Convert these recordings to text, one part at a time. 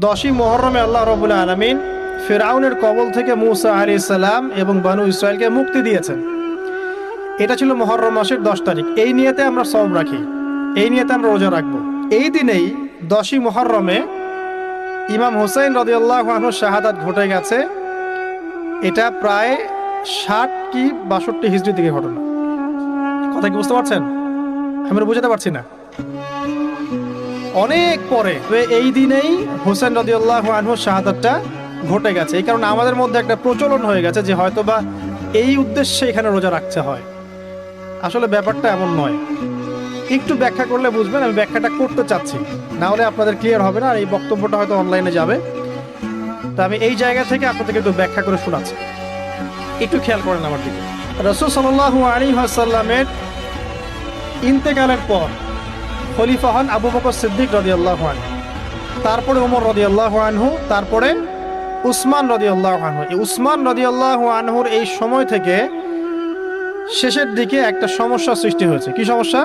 10ই মুহররমে আল্লাহ রাব্বুল আলামিন ফিরআউনের কবল থেকে মূসা আলাইহিস সালাম এবং বনু ইসরাইলকে মুক্তি দিয়েছেন। এটা ছিল মুহররম মাসের 10 তারিখ। এই নিয়তে আমরা সওম রাখি, এই নিয়তে আমরা রোজা রাখবো। এই দিনেই 10ই মুহররমে ইমাম হুসাইন রাদিয়াল্লাহু আনহু শাহাদাত ঘটে গেছে। এটা প্রায় 60 কি 62 হিজরি থেকে ঘটনা। কথা কি বুঝতে পারছেন? আমরা বুঝাতে পারছি না। অনেক পরে এই দিনেই হুসাইন রাদিয়াল্লাহু আনহু শাহাদাতটা ঘটে গেছে। এই কারণে আমাদের মধ্যে একটা প্রচলন হয়ে গেছে যে হয়তোবা এই উদ্দেশ্যে এখানে রোজা রাখতে হয়। আসলে ব্যাপারটা এমন নয়। একটু ব্যাখ্যা করলে বুঝবেন, আমি ব্যাখ্যাটা করতে চাচ্ছি, না হলে আপনাদের ক্লিয়ার হবে না। আর এই বক্তব্যটা হয়তো অনলাইনে যাবে, তো আমি এই জায়গা থেকে আপনাদেরকে একটু ব্যাখ্যা করে শোনাচ্ছি। একটু খেয়াল করেন আমার দিকে। রাসূল সাল্লাল্লাহু আলাইহি ওয়াসাল্লামের ইন্তেকালের পর খলিফা হন আবু বকর সিদ্দিক রাদিয়াল্লাহু আনহু, তারপরে ওমর রাদিয়াল্লাহু আনহু, তারপরে উসমান রাদিয়াল্লাহু আনহু। এই উসমান রাদিয়াল্লাহু আনহুর এই সময় থেকে শেষের দিকে একটা সমস্যা সৃষ্টি হয়েছে। কি সমস্যা?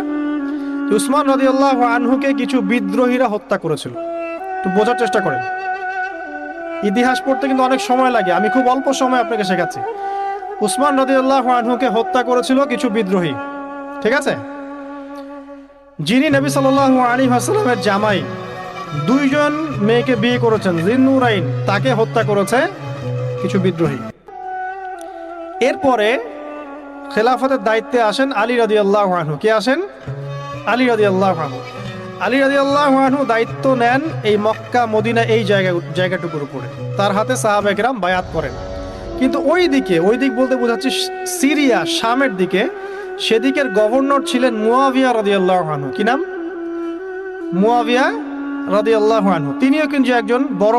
উসমান রাদিয়াল্লাহু আনহুকে কিছু বিদ্রোহীরা হত্যা করেছিল। একটু বোঝার চেষ্টা করেন, ইতিহাস পড়তে কিন্তু অনেক সময় লাগে, আমি খুব অল্প সময় আপনাকে শেখাচ্ছি। উসমান রাদিয়াল্লাহু আনহুকে হত্যা করেছিল কিছু বিদ্রোহী, ঠিক আছে? যিনি নবী সাল্লাল্লাহু আলাইহি ওয়াসাল্লামের জামাই, 2 জন মেয়েকে বিয়ে করেছেন, জিন্নুরাইন, তাকে হত্যা করেছে কিছু বিদ্রোহী। এরপরে খেলাফতের দায়িত্বে আসেন আলী রাদিয়াল্লাহু আনহু। কে আসেন? আলী রাদিয়াল্লাহু আনহু। আলী রাদিয়াল্লাহু আনহু দায়িত্ব নেন এই মক্কা মদিনা এই জায়গাটুকুর উপরে। তার হাতে সাহাবা একরাম বায়াত করেন। কিন্তু ওই দিক বলতে বোঝাচ্ছি সিরিয়া, শামের দিকে, সেদিকের গভর্নর ছিলেন মুয়াবিয়া রাদিয়াল্লাহু আনহু। কি নাম? মুয়াবিয়া রাদিয়াল্লাহু আনহু। তিনিও কিন্তু একজন বড়